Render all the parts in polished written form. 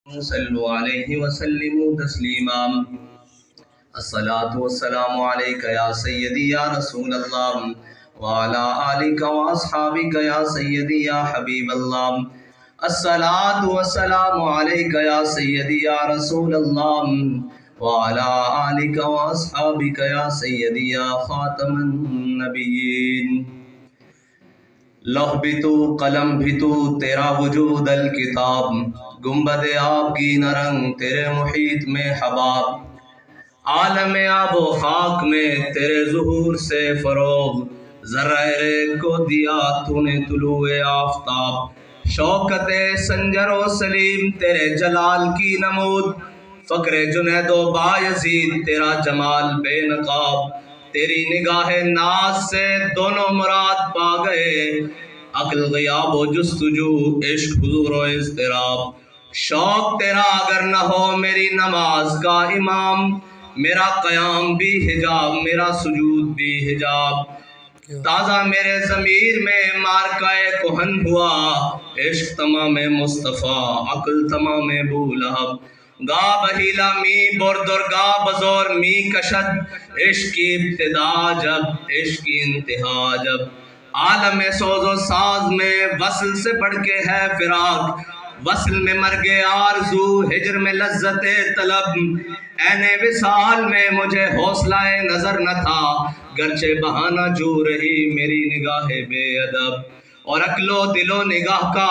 صلوا علیہ وسلموا تسلیما الصلاة والسلام علیک یا سیدی یا رسول اللہ وعلی آلک واصحابک یا سیدی یا حبیب اللہ الصلاة والسلام علیک یا سیدی یا رسول اللہ وعلی آلک واصحابک یا سیدی یا خاتم النبیین لوح بھی تو قلم بھی تو تیرا وجود الکتاب گنبد آپ کی نرنگ تیرے محیط میں حباب عالم آب و خاک میں تیرے ظہور سے فروغ ذرہ ریگ کو دیا تو نے طلوع آفتاب شوکت سنجر و سلیم تیرے جلال کی نمود فقر جنید و بایزید تیرا جمال بے نقاب تیری نگاہ ناز سے دونوں مراد پا گئے عقل غیاب و جستجو عشق حضور و اضطراب شوق تیرا اگر نہ ہو میری نماز کا امام میرا قیام بھی حجاب میرا سجود بھی حجاب تازہ میرے ضمیر میں مارکہ کہن ہوا عشق تمام مصطفیٰ عقل تمام بولہب گا بہیلا می بردر گا بزور می کشد عشق کی ابتدا جب عشق کی انتہا جب عالم سوز و ساز میں وصل سے بڑھ کے ہے فراق وصل میں مرگ آرزو ہجر میں لذت طلب عین وصال میں مجھے حوصلہ نظر نہ تھا گرچہ بہانہ جو رہی میری نگاہ بے ادب اور عقل و دل و نگاہ کا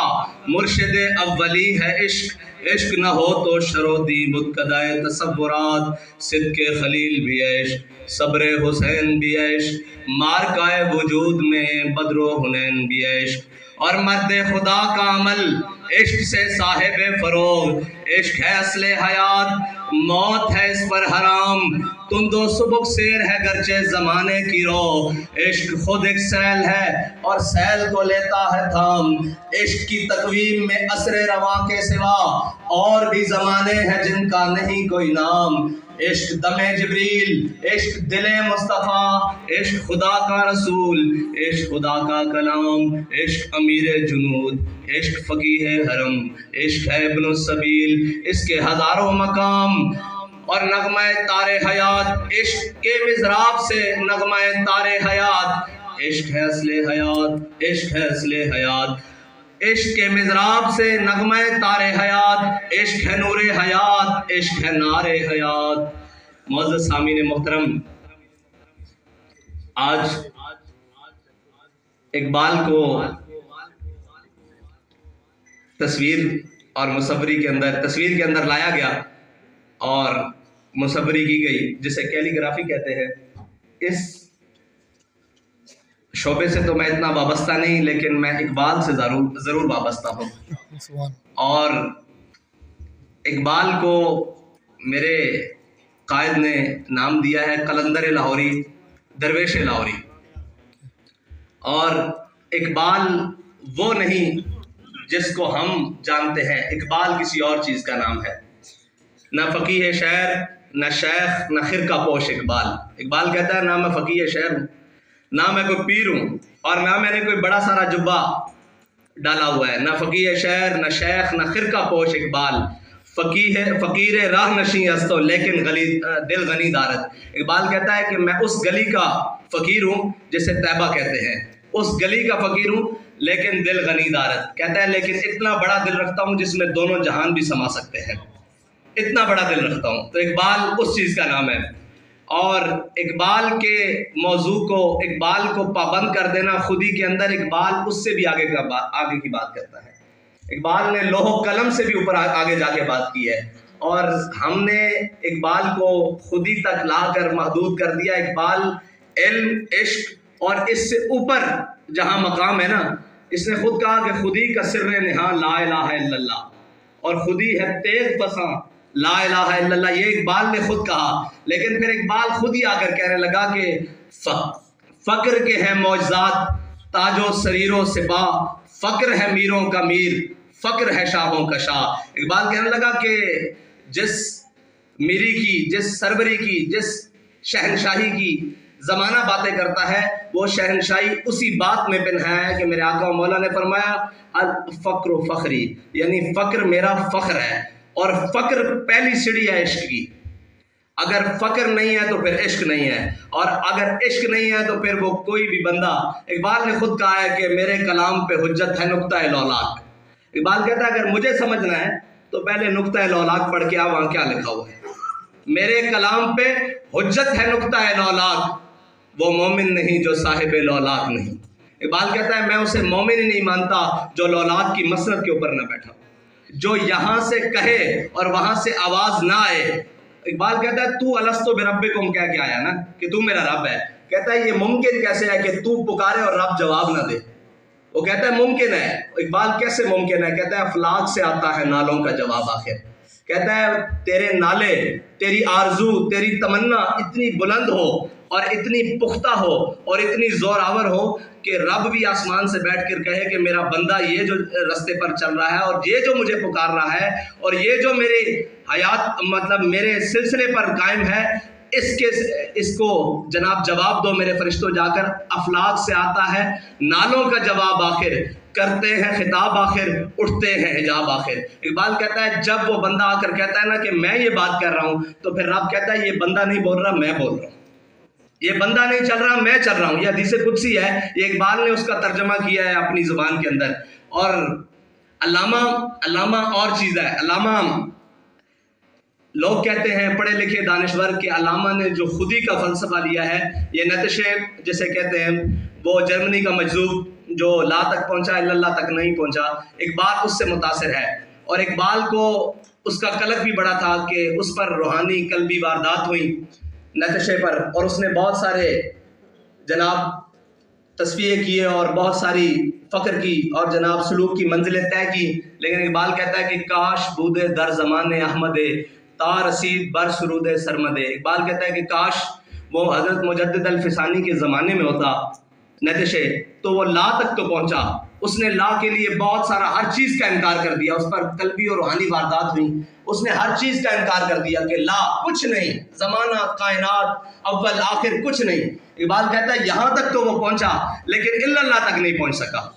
مرشد اولی ہے عشق عشق نہ ہو تو شرودی متقدائے تصورات صدق خلیل بھی عشق صبر حسین بھی عشق مارکہ وجود میں بدر و حنین بھی عشق اور مرد خدا کا عمل عشق سے صاحب فروغ عشق ہے اصل حیات موت ہے اس پر حرام تند و سبک سیر ہے گرچہ زمانے کی رو عشق خود ایک سیل ہے اور سیل کو لیتا ہے تھام عشق کی تقویم میں عصر رواں کے سوا اور بھی زمانے ہیں جن کا نہیں کوئی نام عشق دم جبریل عشق دل مصطفیٰ عشق خدا کا رسول عشق خدا کا کلام عشق امیر جنود عشق فقیہ حرم عشق ہے ابن السبیل اس کے ہزاروں مقام اور نغمہ تار حیات عشق کے مضراب سے نغمہ تار حیات عشق ہے اصل حیات عشق ہے اصل حیات عشق کے مضراب سے نغمہ تار حیات عشق ہے نور حیات عشق ہے نار حیات معزز سامعین محترم آج اقبال کو تصویر اور مصوری کے اندر تصویر کے اندر لایا گیا اور مصوری کی گئی جسے کیلی گرافی کہتے ہیں اس شعبے سے تو میں اتنا وابستہ نہیں لیکن میں اقبال سے ضرور وابستہ ہوں اور اقبال کو میرے قائد نے نام دیا ہے قلندر لاہوری درویش لاہوری اور اقبال وہ نہیں جس کو ہم جانتے ہیں اقبال کسی اور چیز کا نام ہے نہ فقیہ شعر نہ شیخ نہ خرقہ پوش اقبال کہتا ہے نہ میں فقیہ شعر ہوں نہ میں کوئی پیر ہوں اور نہ میں نے کوئی بڑا سارا جبہ ڈالا ہوا ہے نہ فقیہ شعر نہ شیخ نہ خرقہ پوش اقبال فقیر راہ نشیں ہستو لیکن دل غنی دارت اقبال کہتا ہے کہ میں اس گلی کا فقیر ہوں جسے طیبہ کہتے ہیں اس گلی کا فقیر ہوں لیکن دل غنی دارت کہتا ہے لیکن اتنا بڑا دل رکھتا ہوں جس میں دونوں جہان بھی سما سکتے ہیں اتنا بڑا دل رکھتا ہوں تو اقبال اس چیز کا نام ہے اور اقبال کے موضوع کو اقبال کو پابند کر دینا خودی کے اندر اقبال اس سے بھی آگے کی بات کرتا ہے اقبال نے لوح و قلم سے بھی اوپر آگے جا کے بات کی ہے اور ہم نے اقبال کو خودی تک لا کر محدود کر دیا اقبال علم عشق اور اس سے اوپر جہاں مقام ہے نا اس نے خود کہا کہ خودی کا سر نہاں لا الہ الا اللہ اور خودی ہے تیغ پساں لا الہ الا اللہ یہ اقبال نے خود کہا لیکن پھر اقبال خود ہی آ کر کہنے لگا کہ فقر کے ہیں معجزات تاج و سریر و سپاہ فقر ہے میروں کا میر فقر ہے شاہوں کا شاہ اقبال کہنے لگا کہ جس میری کی جس سربری کی جس شہنشاہی کی زمانہ باتیں کرتا ہے وہ شہنشاہی اسی بات میں پنہا ہے کہ میرے آقا و مولا نے فرمایا الفقر فخری، یعنی فقر میرا فخر ہے، اور فقر پہلی سیڑھی ہے عشق کی. اگر فقر نہیں ہے تو پھر عشق نہیں ہے, اور اگر عشق نہیں ہے تو پھر وہ کوئی بھی بندہ. اقبال نے خود کہا ہے کہ میرے کلام پہ حجت ہے نقطہ لولاک. اقبال کہتا ہے اگر مجھے سمجھنا ہے تو پہلے نقطہ لولاک پڑھ کے وہاں کیا لکھا ہوا ہے. میرے کلام پہ حجت ہے نقطہ لولاک, وہ مومن نہیں جو صاحب لولاک نہیں. اقبال کہتا ہے میں اسے مومن ہی نہیں مانتا جو لولاک کی مسند کے اوپر نہ بیٹھا, جو یہاں سے کہے اور وہاں سے آواز نہ آئے. اقبال کہتا ہے تو الستو بربکم کہہ کے آیا نا کہ تو میرا رب ہے. کہتا ہے یہ ممکن کیسے ہے کہ تو پکارے اور رب جواب نہ دے. وہ کہتا ہے ممکن ہے. اقبال کیسے ممکن ہے؟ کہتا ہے افلاک سے آتا ہے نالوں کا جواب آخر. کہتا ہے تیرے نالے, تیری آرزو, تیری تمنا اتنی بلند ہو اور اتنی پختہ ہو اور اتنی زور آور ہو کہ رب بھی آسمان سے بیٹھ کر کہے کہ میرا بندہ یہ جو رستے پر چل رہا ہے اور یہ جو مجھے پکار رہا ہے اور یہ جو میری حیات مطلب میرے سلسلے پر قائم ہے, اس کو جناب جواب دو میرے فرشتوں. جا کر افلاک سے آتا ہے نالوں کا جواب آخر, کرتے ہیں خطاب آخر, اٹھتے ہیں حجاب آخر. اقبال کہتا ہے جب وہ بندہ آ کر کہتا ہے نا کہ میں یہ بات کر رہا ہوں تو پھر رب کہتا ہے یہ بندہ نہیں بول رہا, میں بول رہا ہوں. یہ بندہ نہیں چل رہا, میں چل رہا ہوں. یہ حدیث قدسی ہے, یہ اقبال نے اس کا ترجمہ کیا ہے اپنی زبان کے اندر. اور علامہ اور چیز ہے. علامہ لوگ کہتے ہیں پڑھے لکھے دانشور کہ علامہ نے جو خودی کا فلسفہ لیا ہے, یہ نتشے جسے کہتے ہیں, وہ جرمنی کا مجذوب جو لا تک پہنچا الا اللہ تک نہیں پہنچا. اقبال اس سے متاثر ہے, اور اقبال کو اس کا قلق بھی بڑا تھا کہ اس پر روحانی قلبی واردات ہوئی نتشے پر, اور اس نے بہت سارے جناب تصفیے کیے اور بہت ساری فقر کی اور جناب سلوک کی منزلیں طے کی. لیکن اقبال کہتا ہے کہ کاش بودے در زمانے احمد تا رسید بر سرود سرمد. اقبال کہتا ہے کہ کاش وہ حضرت مجدد الفسانی کے زمانے میں ہوتا نتشے تو وہ لا تک تو پہنچا. اس نے لا کے لیے بہت سارا ہر چیز کا انکار کر دیا, اس پر قلبی اور روحانی واردات ہوئی, اس نے ہر چیز کا انکار کر دیا کہ لا کچھ نہیں, زمانہ کائنات اول آخر کچھ نہیں. اقبال کہتا ہے یہاں تک تو وہ پہنچا لیکن الا اللہ تک نہیں پہنچ سکا.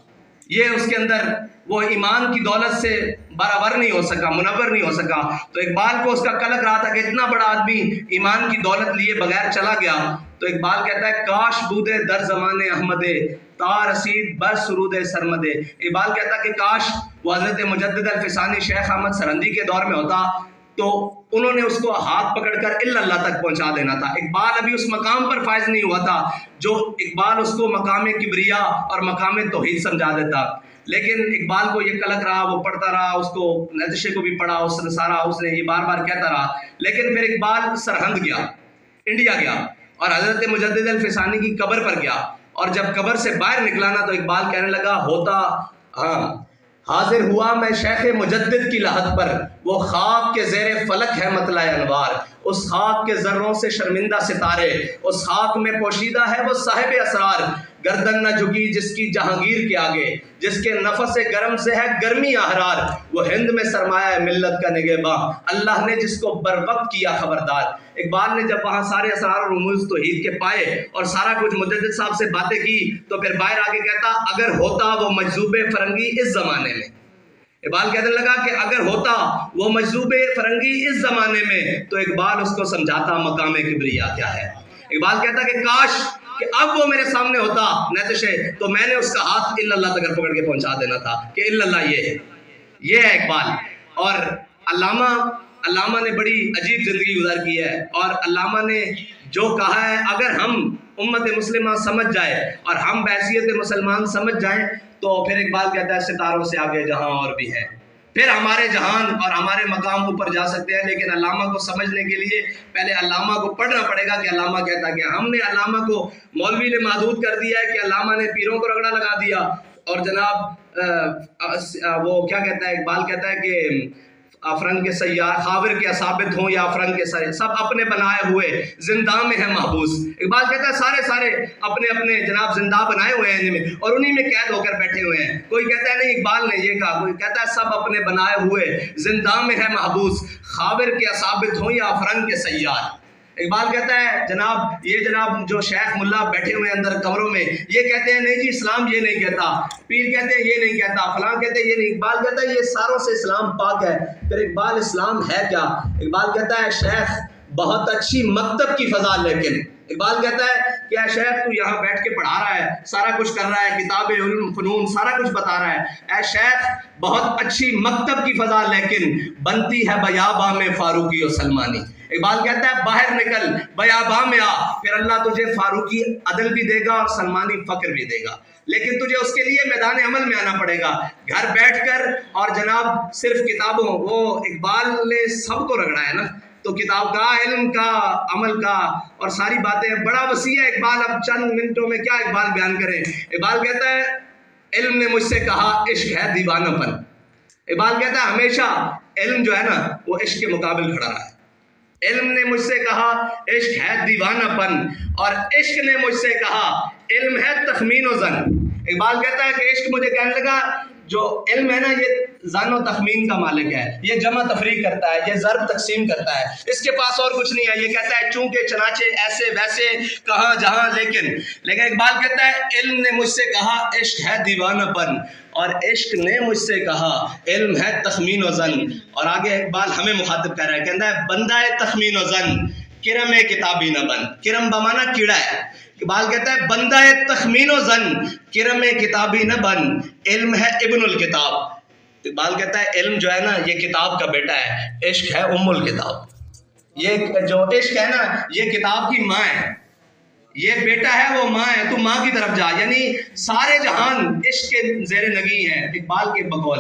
یہ اس کے اندر وہ ایمان کی دولت سے برابر نہیں ہو سکا, منور نہیں ہو سکا. تو اقبال کو اس کا قلق رہا تھا کہ اتنا بڑا آدمی ایمان کی دولت لیے بغیر چلا گیا. تو اقبال کہتا ہے کاش بودے در زمانے احمد تا رسید بر سرود سرمد. اقبال کہتا ہے کہ کاش وہ حضرت مجدد الفسانی شیخ احمد سرندی کے دور میں ہوتا تو انہوں نے اس کو ہاتھ پکڑ کر الا اللہ تک پہنچا دینا تھا. اقبال ابھی اس مقام پر فائز نہیں ہوا تھا جو اقبال اس کو مقام کبریا اور مقام توحید سمجھا دیتا. لیکن اقبال کو یہ قلق رہا, وہ پڑھتا رہا, اس کو نتشے کو بھی پڑھا, اس نے سارا اس نے یہ بار بار کہتا رہا. لیکن پھر اقبال سرہند گیا, انڈیا گیا, اور حضرت مجدد الفسانی کی قبر پر گیا. اور جب قبر سے باہر نکلا نا تو اقبال کہنے لگا ہوتا ہاں حاضر ہوا میں شیخ مجدد کی لحد پر, وہ خاک کے زیر فلک ہے مطلع انوار. اس خاک کے ذروں سے شرمندہ ستارے, اس خاک میں پوشیدہ ہے وہ صاحب اسرار. گردن نہ جھکی جس کی جہانگیر کے آگے, جس کے نفس گرم سے ہے گرمی احرار. وہ ہند میں سرمایہ ہے ملت کا نگہباں, اللہ نے جس کو بر وقت کیا خبردار. اقبال نے جب وہاں سارے اسرار اور رموز توحید کے پائے اور سارا کچھ مجدد صاحب سے باتیں کی تو پھر باہر آ کے کہتا اگر ہوتا وہ مجذوب فرنگی اس زمانے میں. اقبال کہنے لگا کہ اگر ہوتا وہ مجذوب فرنگی اس زمانے میں تو اقبال اس کو سمجھاتا مقام کبریا کیا ہے. اقبال کہتا کہ کاش کہ اب وہ میرے سامنے ہوتا نتشے تو میں نے اس کا ہاتھ الا اللہ تک پکڑ کے پہنچا دینا تھا کہ الا اللہ یہ ہے اقبال. اور علامہ نے بڑی عجیب زندگی گزار کی ہے, اور علامہ نے جو کہا ہے اگر ہم امت مسلمہ سمجھ جائے اور ہم بحیثیت مسلمان سمجھ جائیں تو پھر اقبال کہتا ہے ستاروں سے آگے جہاں اور بھی ہے, پھر ہمارے جہان اور ہمارے مقام اوپر جا سکتے ہیں. لیکن علامہ کو سمجھنے کے لیے پہلے علامہ کو پڑھنا پڑے گا کہ علامہ کہتا کہ ہم نے علامہ کو مولوی نے محدود کر دیا ہے کہ علامہ نے پیروں کو رگڑا لگا دیا, اور جناب وہ کیا کہتا ہے, اقبال کہتا ہے کہ افرنگ کے سیار خاور کے ثابت ہوں یا افرنگ کے سیار سب اپنے بنائے ہوئے زندہ میں ہے محبوس. اقبال کہتا ہے سارے اپنے جناب زندہ بنائے ہوئے ہیں میں اور انہی میں قید ہو کر بیٹھے ہوئے ہیں. کوئی کہتا ہے نہیں اقبال نے یہ کہا, کوئی کہتا ہے سب اپنے بنائے ہوئے زندہ میں ہے محبوس, خاور کے ثابت ہوں یا افرنگ کے سیار. اقبال کہتا ہے جناب جو شیخ ملا بیٹھے ہوئے اندر کمروں میں یہ کہتے ہیں نہیں جی اسلام یہ نہیں کہتا، پیر کہتے ہیں یہ نہیں کہتا، فلاں کہتے ہیں یہ نہیں، اقبال کہتا ہے یہ ساروں سے اسلام پاک ہے۔ پھر اقبال اسلام ہے کیا؟ اقبال کہتا ہے شیخ بہت اچھی مکتب کی فضا، لیکن اقبال کہتا ہے کہ اے شیخ تو یہاں بیٹھ کے پڑھا رہا ہے، سارا کچھ کر رہا ہے، کتاب علم فنون سارا کچھ بتا رہا ہے، اے شیخ بہت اچھی مکتب کی فضا لیکن بنتی ہے بیاباں میں فاروقی و سلمانی۔ اقبال کہتا ہے باہر نکل بیاباں میں آ، پھر اللہ تجھے فاروقی عدل بھی دے گا اور سلمانی فقر بھی دے گا، لیکن تجھے اس کے لیے میدان عمل میں آنا پڑے گا۔ گھر بیٹھ کر اور جناب صرف کتابوں، وہ اقبال نے سب کو رگڑا ہے نا، تو کتاب کا، علم کا، عمل کا اور ساری باتیں بڑا وسیع ہے اقبال، اب چند منٹوں میں کیا اقبال بیان کریں۔ اقبال کہتا ہے علم نے مجھ سے کہا عشق ہے دیوانہ پن۔ اقبال کہتا ہے ہمیشہ علم جو ہے نا وہ عشق کے مقابل کھڑا رہا ہے۔ علم نے مجھ سے کہا عشق ہے دیوانہ پن، اور عشق نے مجھ سے کہا علم ہے تخمین و ظن۔ اقبال کہتا ہے کہ عشق مجھے کہنے لگا جو علم ہے نا یہ ظن و تخمین کا مالک ہے، یہ جمع تفریق کرتا ہے، یہ ضرب تقسیم کرتا ہے، اس کے پاس اور کچھ نہیں ہے۔ یہ کہتا ہے چونکہ چنانچہ ایسے ویسے کہاں جہاں لیکن اقبال کہتا ہے علم نے مجھ سے کہا عشق ہے دیوانہ پن، اور عشق نے مجھ سے کہا علم ہے تخمین و ظن۔ اور آگے اقبال ہمیں مخاطب کر رہا ہے، کہتا ہے بندہ تخمین و ظن کرم کتابی نہ بن۔ کرم بمانا کیڑا ہے۔ اقبال کہتا ہے بندہ تخمین و ظن کرم کتابی نہ بن، علم ہے ابن الکتاب۔ اقبال کہتا ہے علم جو ہے نا یہ کتاب کا بیٹا ہے، عشق ہے ام الکتاب۔ یہ جو عشق ہے نا یہ کتاب کی ماں ہے، یہ بیٹا ہے وہ ماں ہے، تو ماں کی طرف جا، یعنی سارے جہان عشق کے زیر نگی ہیں اقبال کے بقول۔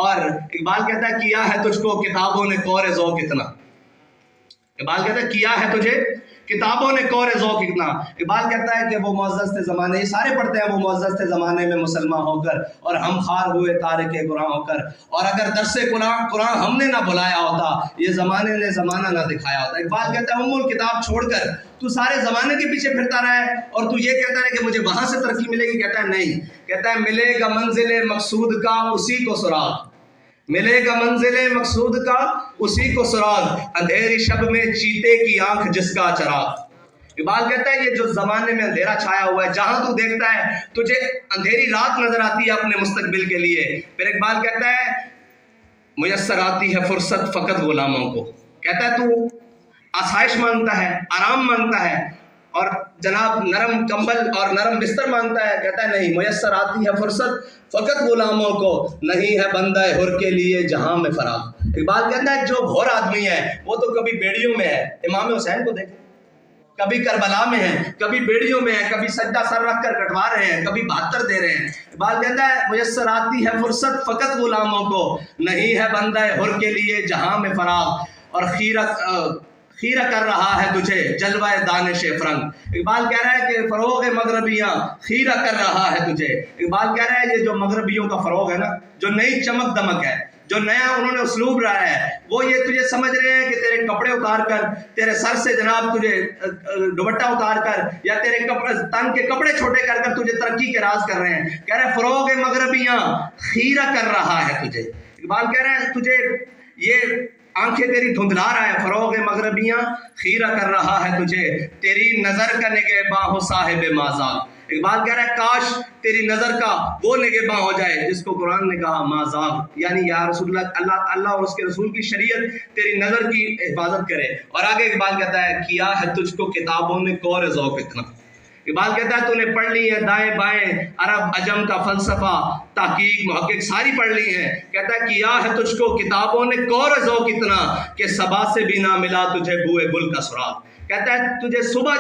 اور اقبال کہتا ہے کیا ہے تجھ کو کتابوں نے کور ذوق اتنا۔ اقبال کہتا ہے کیا ہے تجھے کتابوں نے کور ذوق اتنا۔ اقبال کہتا ہے کہ وہ معزز تھے زمانے، یہ سارے پڑھتے ہیں، وہ معزز تھے زمانے میں مسلمان ہو کر اور ہم خار ہوئے تارک قرآن ہو کر، اور اگر درس قرآن ہم نے نہ بلایا ہوتا یہ زمانے نے زمانہ نہ دکھایا ہوتا۔ اقبال کہتا ہے ام الکتاب چھوڑ کر تو سارے زمانے کے پیچھے پھرتا رہا ہے اور تو یہ کہتا ہے کہ مجھے وہاں سے ترقی ملے گی۔ کہتا ہے نہیں، کہتا ہے ملے گا منزل مقصود کا اسی کو سراغ، ملے گا منزل مقصود کا اسی کو سراغ، اندھیری شب میں چیتے کی آنکھ جس کا چراغ۔ اقبال کہتا ہے یہ جو زمانے میں اندھیرا چھایا ہوا ہے، جہاں تو دیکھتا ہے تجھے اندھیری رات نظر آتی ہے اپنے مستقبل کے لیے۔ پھر اقبال کہتا ہے میسر آتی ہے فرصت فقط غلاموں کو۔ کہتا ہے تو آسائش مانگتا ہے، آرام مانگتا ہے اور جناب نرم کمبل اور نرم بستر مانگتا ہے، کہتا ہے نہیں، میسر آتی ہے فرصت فقط غلاموں کو، نہیں ہے بندہ حر کے لیے جہاں میں فراغ۔ اقبال کہتا ہے جو گھور آدمی ہے وہ تو کبھی بیڑیوں میں ہے، امام حسین کو دیکھ، کبھی کربلا میں ہیں، کبھی بیڑیوں میں ہیں، کبھی سجدہ سر رکھ کر کٹوا رہے ہیں، کبھی 72 دے رہے ہیں۔ اقبال کہتا ہے میسر آتی ہے فرصت فقط غلاموں کو، نہیں ہے بندہ حر کے لیے جہاں میں فراغ، اور خیرہ کر رہا ہے تجھے جلوہ دانش فرنگ۔ اقبال کہہ رہا ہے کہ فروغ مغربیاں خیرہ کر رہا ہے تجھے۔ اقبال کہہ رہا ہے یہ جو مغربیوں کا فروغ ہے نا، جو نئی چمک دمک ہے، جو نیا انہوں نے اسلوب رہا ہے، وہ یہ تجھے سمجھ رہے ہیں کہ تیرے کپڑے اتار کر، تیرے سر سے جناب تجھے دوپٹہ اتار کر یا تیرے تن کے کپڑے چھوٹے کر کر تجھے ترقی کے راز کر رہے ہیں۔ کہہ رہے ہیں فروغ مغربیاں خیرہ کر رہا ہے تجھے۔ اقبال کہہ رہے ہیں تجھے یہ آنکھیں تیری دھندلا رہا ہے، فروغ مغربیاں خیرہ کر رہا ہے تجھے، تیری نظر کا نگہباں ہو صاحب مازاغ۔ اقبال کہہ رہا ہے کاش تیری نظر کا وہ نگہباں ہو جائے جس کو قرآن نے کہا مازاغ، یعنی یا رسول اللہ اور اس کے رسول کی شریعت تیری نظر کی حفاظت کرے۔ اور آگے اقبال کہتا ہے کیا ہے تجھ کو کتابوں نے کور ذوق اتنا۔ اقبال کہتا ہے تو نے پڑھ لی ہے دائیں بائیں عرب عجم کا فلسفہ، تحقیق محقق ساری پڑھ لی ہیں۔ کہتا ہے کیا ہے تجھ کو کتابوں نے کور ذوق اتنا کہ صبا سے بھی نہ ملا تجھے بوئے گل کا سراغ۔ کہتا ہے تجھے صبح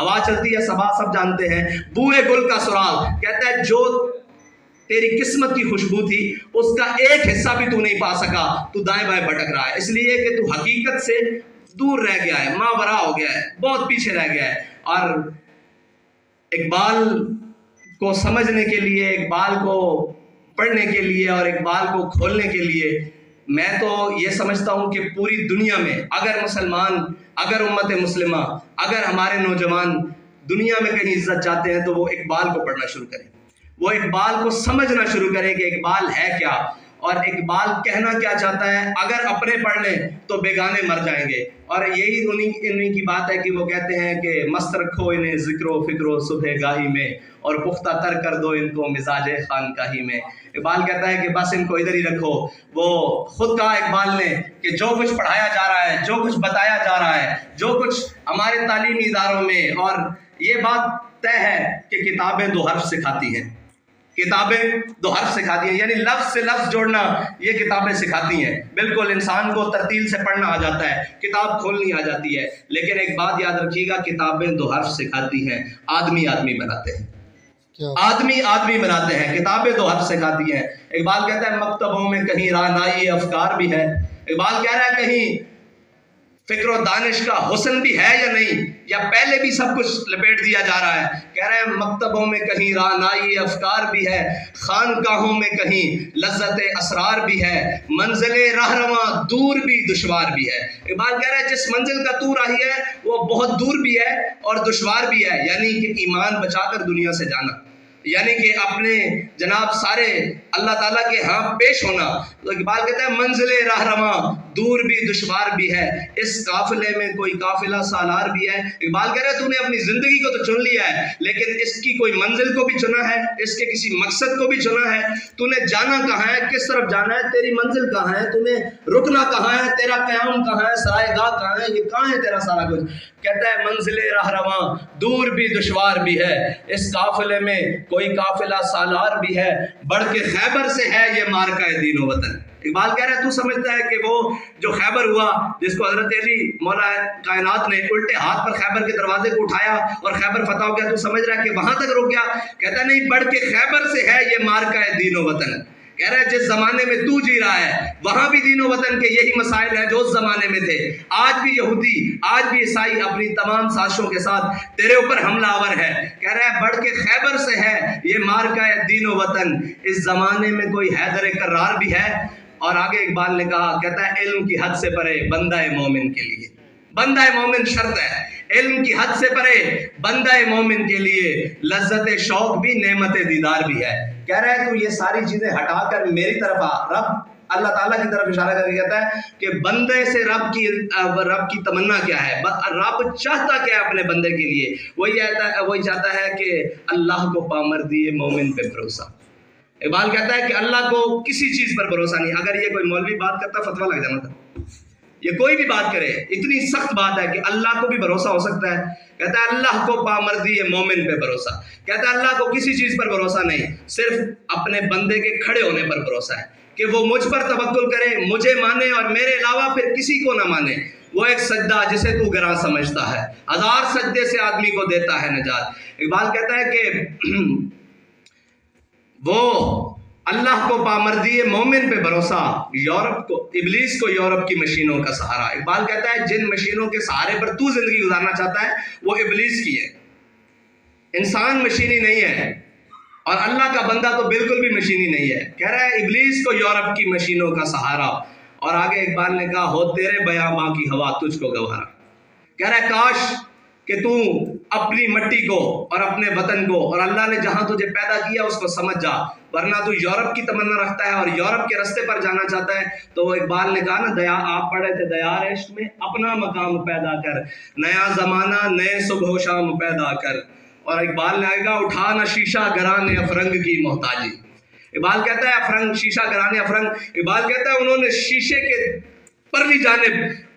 ہوا چلتی ہے، صبا سب جانتے ہیں، بوئے گل کا سراغ۔ کہتا ہے جو تیری قسمت کی خوشبو تھی اس کا ایک حصہ بھی تو نہیں پا سکا، تو دائیں بائیں بھٹک رہا ہے، اس لیے کہ تو حقیقت سے دور رہ گیا ہے، ماورا ہو گیا ہے، بہت پیچھے رہ گیا ہے۔ اور اقبال کو سمجھنے کے لیے، اقبال کو پڑھنے کے لیے اور اقبال کو کھولنے کے لیے میں تو یہ سمجھتا ہوں کہ پوری دنیا میں اگر مسلمان، اگر امت مسلمہ، اگر ہمارے نوجوان دنیا میں کہیں عزت چاہتے ہیں تو وہ اقبال کو پڑھنا شروع کریں، وہ اقبال کو سمجھنا شروع کریں کہ اقبال ہے کیا۔ اور اقبال کہنا کیا چاہتا ہے، اگر اپنے پڑھ لیں تو بیگانے مر جائیں گے. اور یہی انہیں کی بات ہے کہ وہ کہتے ہیں کہ مست رکھو انہیں ذکر و فکر و صبح گاہی میں، اور پختہ تر کر دو ان کو مزاج خانقاہی میں. اقبال کہتا ہے کہ بس ان کو ادھر ہی رکھو. وہ خود کہا اقبال نے کہ جو کچھ پڑھایا جا رہا ہے، جو کچھ بتایا جا رہا ہے، جو کچھ ہمارے تعلیمی اداروں میں، اور یہ بات طے ہے کہ کتابیں دو حرف سکھاتی ہیں. کتابیں دو حرف سکھاتی ہیں، یعنی لفظ سے لفظ جوڑنا یہ کتابیں سکھاتی ہیں. بالکل انسان کو ترتیل سے پڑھنا آ جاتا ہے، کتاب کھولنی آ جاتی ہے، لیکن ایک بات یاد رکھیے گا، کتابیں دو حرف سکھاتی ہیں، آدمی آدمی بناتے ہیں. آدمی آدمی بناتے ہیں، کتابیں دو حرف سکھاتی ہیں. اقبال کہتا ہے مکتبوں میں کہیں رانائی افکار بھی ہے. اقبال کہہ رہا ہے کہیں فکر و دانش کا حسن بھی ہے یا نہیں، یا پہلے بھی سب کچھ لپیٹ دیا جا رہا ہے. کہہ رہے ہیں مکتبوں میں کہیں رانائی افکار بھی ہے، خانقاہوں میں کہیں لذت اسرار بھی ہے، منزل رہنما دور بھی دشوار بھی ہے. اقبال کہہ رہا ہے جس منزل کا تو راہی ہے وہ بہت دور بھی ہے اور دشوار بھی ہے، یعنی کہ ایمان بچا کر دنیا سے جانا، یعنی کہ اپنے جناب سارے اللہ تعالیٰ کے ہاں پیش ہونا. تو اقبال کہتا ہے منزل رہنما دور بھی دشوار بھی ہے، اس قافلے میں کوئی قافلہ سالار بھی ہے. اقبال کہہ رہا ہے تو نے اپنی زندگی کو تو چن لیا ہے، لیکن اس کی کوئی منزل کو بھی چنا ہے، اس کے کسی مقصد کو بھی چنا ہے. تو نے جانا کہاں ہے، کس طرف جانا ہے، تیری منزل کہاں ہے، تو نے رکنا کہاں ہے، تیرا قیام کہاں ہے، سرائے گاہ کہاں ہے، یہ کہاں ہے تیرا سارا کچھ. کہتا ہے منزل رہنما دور بھی دشوار بھی ہے، اس قافلے میں کوئی قافلہ سالار بھی ہے، بڑھ کے خیبر سے ہے یہ مارکہ دین و وطن. اقبال کہہ رہا ہے تو سمجھتا ہے کہ وہ جو خیبر ہوا جس کو حضرت علی مولا کائنات نے الٹے ہاتھ پر خیبر کے دروازے کو اٹھایا اور خیبر فتح ہو گیا، تو سمجھ رہا ہے کہ وہاں تک رک گیا. کہتا ہے نہیں، بڑھ کے خیبر سے ہے یہ مارکہ دین و وطن. کہہ رہا ہے جس زمانے میں تو جی رہا ہے وہاں بھی دین و وطن کے یہی مسائل ہیں جو اس زمانے میں تھے. آج بھی یہودی، آج بھی عیسائی اپنی تمام سازشوں کے ساتھ تیرے اوپر حملہ آور ہے. کہہ رہا ہے بڑھ کے خیبر سے ہے یہ مارکہ دین و وطن، اس زمانے میں کوئی حیدر کرار بھی ہے. اور آگے اقبال نے کہا، کہتا ہے علم کی حد سے پرے بندہ مومن کے لیے، بندہ مومن شرط ہے، علم کی حد سے پرے بندہ مومن کے لیے لذت شوق بھی نعمت دیدار بھی ہے. کہہ رہا ہے تو یہ ساری چیزیں ہٹا کر میری طرف آ. رب اللہ تعالیٰ کی طرف اشارہ کر کے کہتا ہے کہ بندے سے رب کی تمنا کیا ہے، رب چاہتا کیا ہے اپنے بندے کے لیے. وہی چاہتا ہے کہ اللہ کو پامردی مومن پہ بھروسہ. اقبال کہتا ہے کہ اللہ کو کسی چیز پر بھروسہ نہیں. اگر یہ کوئی مولوی بات کرتا فتویٰ لگ جانا تھا، یہ کوئی بھی بات کرے، اتنی سخت بات ہے کہ اللہ کو بھی بھروسہ ہو سکتا ہے. کہتا ہے اللہ کو پامردی مومن پہ بھروسہ. کہتا ہے اللہ کو کسی چیز پر بھروسہ نہیں، صرف اپنے بندے کے کھڑے ہونے پر بھروسہ ہے کہ وہ مجھ پر توکل کرے، مجھے مانے اور میرے علاوہ پھر کسی کو نہ مانے. وہ ایک سجدہ جسے تو گراں سمجھتا ہے، 1000 سجدے سے آدمی کو دیتا ہے نجات. اقبال کہتا ہے کہ وہ اللہ کو پامردی مومن پہ بھروسہ، یورپ کو، ابلیس کو یورپ کی مشینوں کا سہارا. اقبال کہتا ہے جن مشینوں کے سہارے پر تو زندگی گزارنا چاہتا ہے وہ ابلیس کی ہے. انسان مشینی نہیں ہے، اور اللہ کا بندہ تو بالکل بھی مشینی نہیں ہے. کہہ رہا ہے ابلیس کو یورپ کی مشینوں کا سہارا. اور آگے اقبال نے کہا ہو تیرے بیاں ماں کی ہوا تجھ کو گوارا. کہہ رہا ہے کاش کہ تو اپنی مٹی کو اور اپنے وطن کو اور اللہ نے جہاں تجھے پیدا کیا اس کو سمجھ جا، ورنہ تو یورپ کی تمنا رکھتا ہے اور یورپ کے رستے پر جانا چاہتا ہے. تو اقبال نے کہا نا، دیا آپ پڑھے تھے دیار عشق میں اپنا مقام پیدا کر، نیا زمانہ نئے صبح و شام پیدا کر. اور اقبال نے آئے گا اٹھا نہ شیشہ گرانے افرنگ کی محتاجی. اقبال کہتا ہے افرنگ، شیشہ گرانے افرنگ. اقبال کہتا ہے انہوں نے شیشے کے پرلی جانب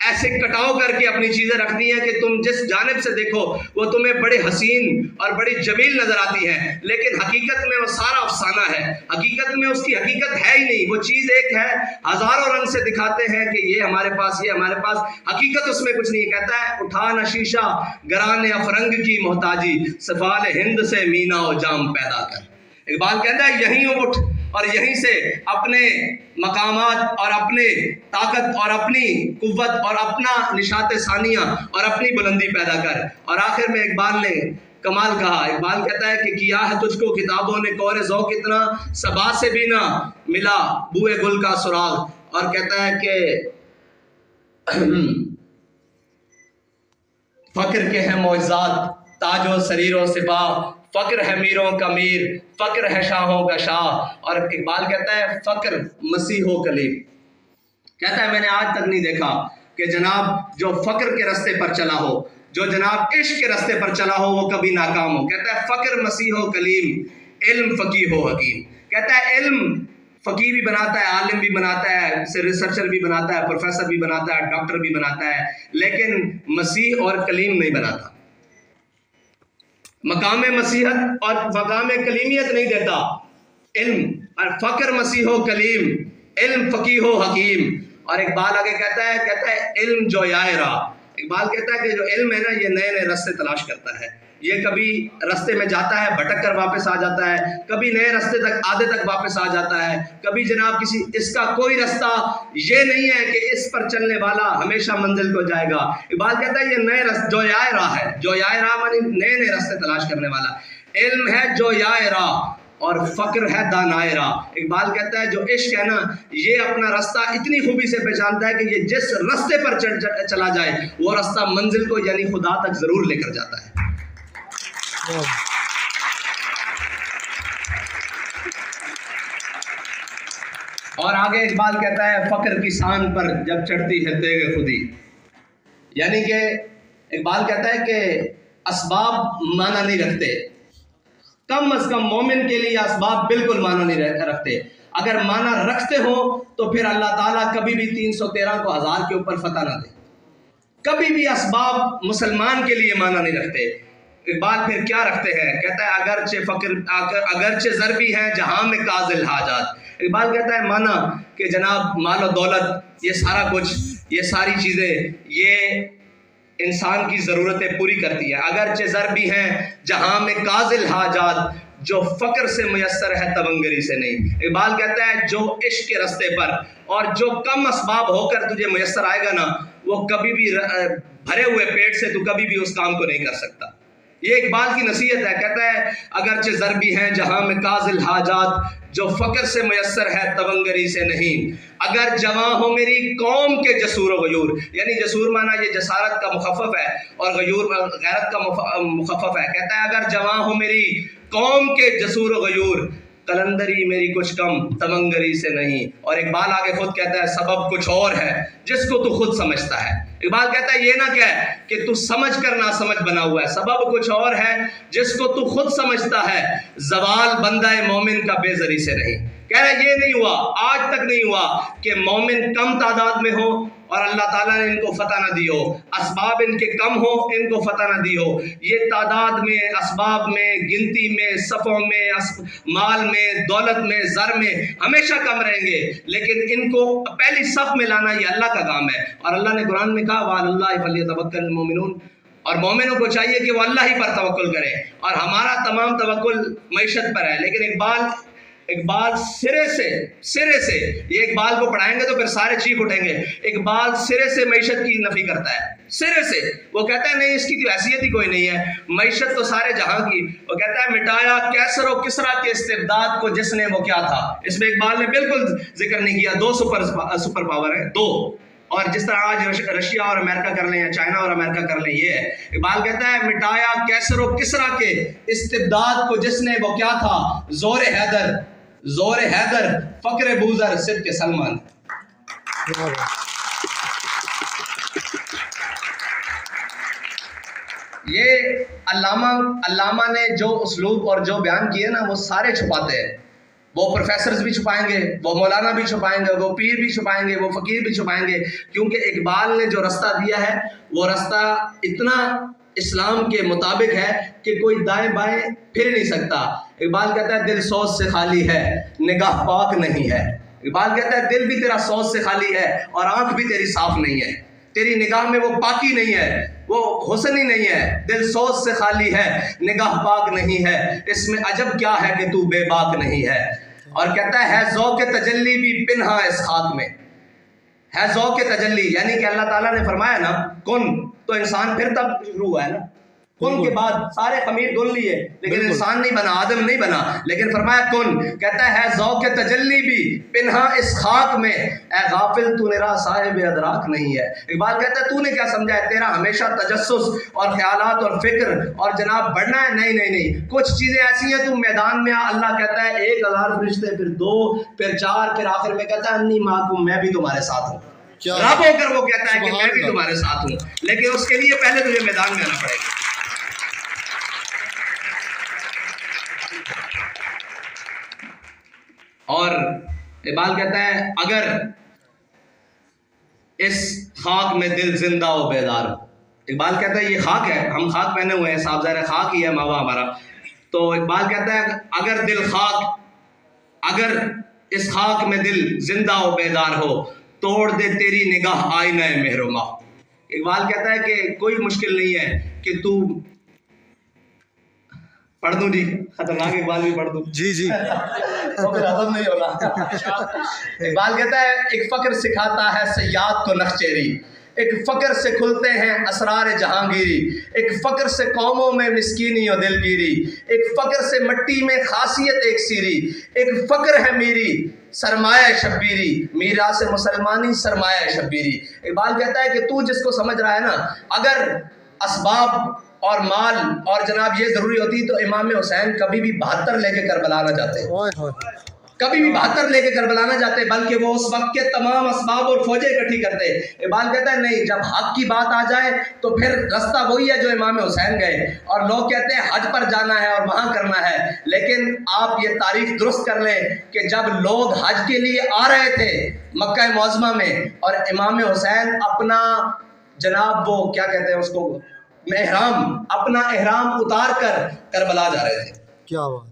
ایسے کٹاؤ کر کے اپنی چیزیں رکھ دی ہیں کہ تم جس جانب سے دیکھو وہ تمہیں بڑے حسین اور بڑی جمیل نظر آتی ہیں، لیکن حقیقت میں وہ سارا افسانہ ہے. حقیقت میں اس کی حقیقت ہے ہی نہیں. وہ چیز ایک ہے، ہزاروں رنگ سے دکھاتے ہیں کہ یہ ہمارے پاس، یہ ہمارے پاس، حقیقت اس میں کچھ نہیں. کہتا ہے اٹھا نہ شیشہ گرانے افرنگ کی محتاجی، سفال ہند سے مینا و جام پیدا کر. اقبال کہتا ہے یہیں اٹھ اور یہیں سے اپنے مقامات اور اپنے طاقت اور اپنی قوت اور اپنا نشاط ثانیہ اور اپنی بلندی پیدا کر. اور آخر میں اقبال نے کمال کہا. اقبال کہتا ہے کہ کیا ہے تجھ کو کتابوں نے کور ذوق اتنا، صبا سے بھی نہ ملا بوئے گل کا سراغ. اور کہتا ہے کہ فقر کے ہیں معجزات تاج و سریر و سپاہ، فقر ہے میروں کا میر، فقر ہے شاہوں کا شاہ. اور اقبال کہتا ہے فقر مسیح و کلیم. کہتا ہے میں نے آج تک نہیں دیکھا کہ جناب جو فقر کے راستے پر چلا ہو، جو جناب عشق کے راستے پر چلا ہو، وہ کبھی ناکام ہو. کہتا ہے فقر مسیح و کلیم، علم فقیہ و حکیم. کہتا ہے علم فقیر بھی بناتا ہے، عالم بھی بناتا ہے، ریسرچر بھی بناتا ہے، پروفیسر بھی بناتا ہے، ڈاکٹر بھی بناتا ہے، لیکن مسیح اور کلیم نہیں بناتا. مقام مسیحت اور مقام کلیمیت نہیں دیتا علم. اور فقر مسیح و کلیم، علم فقیہ و حکیم. اور اقبال آگے کہتا ہے علم جویائے راہ. اقبال کہتا ہے کہ جو علم ہے نا یہ نئے نئے راستے تلاش کرتا ہے. یہ کبھی راستے میں جاتا ہے بھٹک کر واپس آ جاتا ہے، کبھی نئے راستے تک آدھے تک واپس آ جاتا ہے، کبھی جناب اس کا کوئی راستہ یہ نہیں ہے کہ اس پر چلنے والا ہمیشہ منزل کو جائے گا. اقبال کہتا ہے یہ نئے جویائے راہ ہے. جویائے راہ مانی نئے نئے راستے تلاش کرنے والا. علم ہے جویائے راہ اور فقر ہے دانائے راہ. اقبال کہتا ہے جو عشق ہے نا یہ اپنا راستہ اتنی خوبی سے پہچانتا ہے کہ یہ جس راستے پر چلا جائے وہ راستہ منزل کو یعنی خدا تک ضرور لے کر جاتا ہے. اور آگے اقبال کہتا ہے فقر کی سان پر جب چڑھتی ہے تیغ خودی. یعنی کہ اقبال کہتا ہے کہ اسباب معنی نہیں رکھتے. کم از کم مومن کے لیے اسباب بالکل معنی نہیں رکھتے. اگر معنی رکھتے ہو تو پھر اللہ تعالیٰ کبھی بھی 313 کو 1000 کے اوپر فتح نہ دے. کبھی بھی اسباب مسلمان کے لیے معنی نہیں رکھتے. اقبال پھر کیا رکھتے ہیں؟ کہتا ہے اگرچہ ضربی ہیں جہاں میں کاذل حاجات. اقبال کہتا ہے مانا کہ جناب مال و دولت یہ سارا کچھ، یہ ساری چیزیں یہ انسان کی ضرورتیں پوری کرتی ہے. اگرچہ ضربی ہیں جہاں میں کاذل حاجات، جو فقر سے میسر ہے تونگری سے نہیں. اقبال کہتا ہے جو عشق کے راستے پر اور جو کم اسباب ہو کر تجھے میسر آئے گا نا وہ کبھی بھی بھرے ہوئے پیٹ سے تو کبھی بھی اس کام کو نہیں کر سکتا. یہ اقبال کی نصیحت ہے. کہتا ہے اگرچہ ضربی ہیں جہاں میں کاذل حاجات، جو فقر سے میسر ہے تونگری سے نہیں. اگر جواں ہو میری قوم کے جسور و غیور، یعنی جسور مانا یہ جسارت کا مخفف ہے اور غیور غیرت کا مخفف ہے. کہتا ہے اگر جواں ہو میری قوم کے جسور و غیور، قلندری میری کچھ کم تونگری سے نہیں. اور اقبال آگے خود کہتا ہے سبب کچھ اور ہے جس کو تو خود سمجھتا ہے. اقبال کہتا ہے یہ نہ کہ تو سمجھ کر نہ سمجھ بنا ہوا ہے، سبب کچھ اور ہے جس کو تو خود سمجھتا ہے. زوال بندہ مومن کا بے زری سے نہیں. کہہ رہا ہے یہ نہیں ہوا، آج تک نہیں ہوا کہ مومن کم تعداد میں ہو اور اللہ تعالیٰ نے ان کو فتح نہ دی ہو، اسباب ان کے کم ہو ان کو فتح نہ دی ہو. یہ تعداد میں، اسباب میں، گنتی میں، صفوں میں، مال میں، دولت میں، زر میں ہمیشہ کم رہیں گے، لیکن ان کو پہلی صف میں لانا یہ اللہ کا کام ہے. اور اللہ نے قرآن میں کہا وَعَلَى اللَّهِ فَلْيَتَوَكَّلِ الْمُؤْمِنُونَ، اور مومنوں کو چاہیے کہ وہ اللہ ہی پر توکل کریں. اور ہمارا تمام توکل معیشت پر ہے. لیکن اقبال سرے سے یہ اقبال کو پڑھائیں گے تو پھر سارے چیخ اٹھیں گے. اقبال سرے سے معیشت کی نفی کرتا ہے. سرے سے وہ کہتا ہے نہیں اس کی تو حیثیت ہی کوئی نہیں ہے، معیشت تو سارے جہاں کی. وہ کہتا ہے مٹایا کیسر و کسرا کے استبداد کو جس نے وہ کیا تھا. اس میں اقبال نے بالکل ذکر نہیں کیا. 2 سپر پاور ہیں، 2. اور جس طرح آج رشیا اور امریکہ کر لیں یا چائنا اور امریکہ کر لیں یہ ہے. اقبال کہتا ہے مٹایا کیسر و کسرا کے استبداد کو جس نے وہ کیا تھا. زور حیدر فقر بوزر صدق سلمان. یہ علامہ نے جو اسلوب اور جو بیان کیے نا وہ سارے چھپاتے ہیں. وہ پروفیسرز بھی چھپائیں گے، وہ مولانا بھی چھپائیں گے، وہ پیر بھی چھپائیں گے، وہ فقیر بھی چھپائیں گے، کیونکہ اقبال نے جو راستہ دیا ہے وہ راستہ اتنا اسلام کے مطابق ہے کہ کوئی دائیں بائیں پھر نہیں سکتا. اقبال کہتا ہے دل سوز سے خالی ہے نگاہ پاک نہیں ہے. اقبال کہتا ہے دل بھی تیرا سوز سے خالی ہے اور آنکھ بھی تیری صاف نہیں ہے. تیری نگاہ میں وہ پاکی نہیں ہے، وہ حسن ہی نہیں ہے. دل سوز سے خالی ہے نگاہ پاک نہیں ہے، اس میں عجب کیا ہے کہ تو بے باک نہیں ہے. اور کہتا ہے ذوق تجلی بھی پنہا اس خاک میں. ہے ذوق تجلی، یعنی کہ اللہ تعالیٰ نے فرمایا نا کن، تو انسان پھر تب شروع ہوا ہے نا. کن کے بعد سارے خمیر گن لیے لیکن انسان نہیں بنا، آدم نہیں بنا، لیکن فرمایا کن. کہتا ہے ذوق تجلی بھی پنہا اس خاک میں، اے غافل تو میرا صاحب ادراک نہیں ہے. اقبال کہتا ہے تو نے کیا سمجھا ہے، تیرا ہمیشہ تجسس اور خیالات اور فکر اور جناب بڑھنا ہے. نہیں نہیں نہیں، کچھ چیزیں ایسی ہیں تم میدان میں آ. اللہ کہتا ہے 1000 فرشتے، پھر 2، پھر 4، پھر آخر میں کہتا ہے انی معکم، میں بھی تمہارے ساتھ ہوں. رب ہو کر وہ کہتا ہے کہ میں بھی تمہارے ساتھ ہوں، لیکن اس کے لیے پہلے تجھے میدان میں آنا پڑے گا. اور اقبال کہتا ہے اگر اس خاک میں دل زندہ ہو بیدار ہو. اقبال کہتا ہے یہ خاک ہے، ہم خاک پہنے ہوئے ہیں، صاحب ظاہر خاک ہی ہے ماوا ہمارا. تو اقبال کہتا ہے اگر دل خاک، اگر اس خاک میں دل زندہ ہو بیدار ہو، توڑ دے تیری نگاہ آئینہ مہر و ماہ. اقبال کہتا ہے کہ کوئی مشکل نہیں ہے کہ تو پڑھ دوں جی، خطرناک اقبال بھی پڑھ دوں جی جی تو پھر ہضم نہیں ہونا. اقبال کہتا ہے ایک فقر سکھاتا ہے صیاد کو نخچیری، ایک فقر سے کھلتے ہیں اسرار جہانگیری، ایک فقر سے قوموں میں مسکینی و دلگیری، ایک فقر سے مٹی میں خاصیت ایک سیری، ایک فقر ہے میری سرمایہ شبیری، میراث مسلمانی سرمایہ شبیری. اقبال کہتا ہے کہ تو جس کو سمجھ رہا ہے نا، اگر اسباب اور مال اور جناب یہ ضروری ہوتی تو امام حسین کبھی بھی 72 لے کے کربلا نہ جاتے، کبھی بھی 72 لے کے کربلا نہ جاتے، بلکہ وہ اس وقت کے تمام اسباب اور فوجیں اکٹھی کرتے. اقبال کہتا ہے نہیں، جب حق کی بات آ جائے تو پھر رستہ وہی ہے جو امام حسین گئے. اور لوگ کہتے ہیں حج پر جانا ہے اور وہاں کرنا ہے، لیکن آپ یہ تاریخ درست کر لیں کہ جب لوگ حج کے لیے آ رہے تھے مکہ معظمہ میں، اور امام حسین اپنا جناب وہ کیا کہتے ہیں اس کو، احرام، اپنا احرام اتار کر کربلا جا رہے تھے. کیا بات،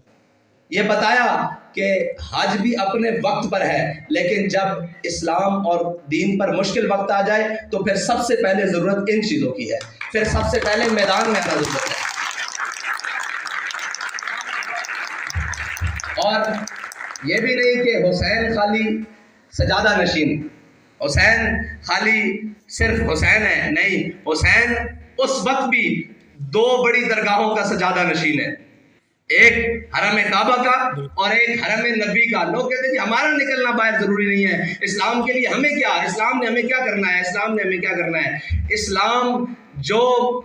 یہ بتایا کہ حج بھی اپنے وقت پر ہے، لیکن جب اسلام اور دین پر مشکل وقت آ جائے تو پھر سب سے پہلے ضرورت ان چیزوں کی ہے، پھر سب سے پہلے میدان میں آنا ضرورت ہے. اور یہ بھی نہیں کہ حسین خالی سجادہ نشین، حسین خالی صرف حسین ہے، نہیں، حسین اس وقت بھی 2 بڑی درگاہوں کا سجادہ نشین ہے، ایک حرم کعبہ کا اور ایک حرم نبی کا. لوگ کہتے ہیں کہ ہمارا نکلنا باہر ضروری نہیں ہے، اسلام کے لیے ہمیں کیا، اسلام نے ہمیں کیا کرنا ہے، اسلام نے ہمیں کیا کرنا ہے. اسلام جو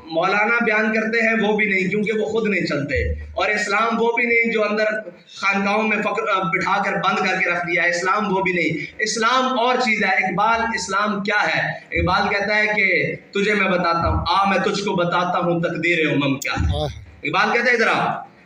مولانا بیان کرتے ہیں وہ بھی نہیں، کیونکہ وہ خود نہیں چلتے، اور اسلام وہ بھی نہیں جو اندر خانقاہوں میں بٹھا کر بند کر کے رکھ دیا ہے، اسلام وہ بھی نہیں. اسلام اور چیز ہے. اقبال اسلام کیا ہے؟ اقبال کہتا ہے کہ تجھے میں بتاتا ہوں، میں تجھ کو بتاتا ہوں تقدیر امم کیا ہے. اقبال کہتا ہے ادھر آ،